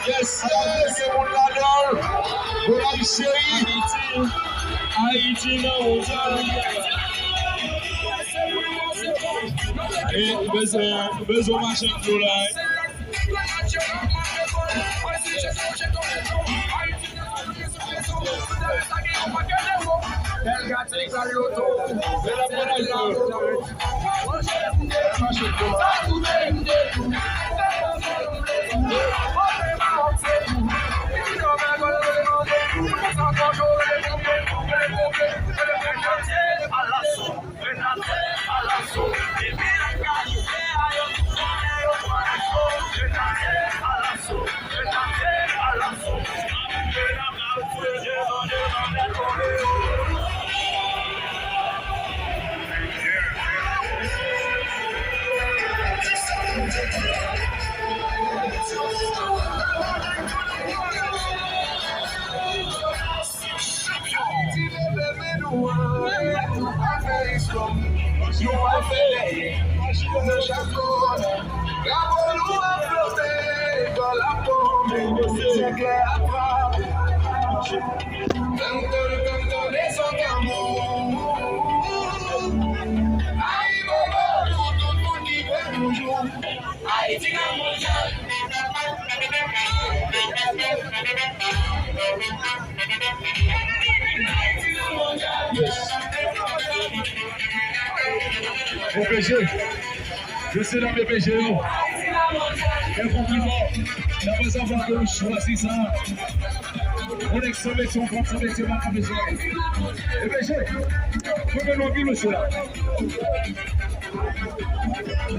Yes, yes, mon ladol. Voilà, chérie. Haïti, non, et besoin machin de là. PG, je sais dans mes PG. Quel compliment. D'après savoir que je choisis ça. On est excellent, on prend son métier, on a besoin. Et PG, faut que nous vivons monsieur là. Oui,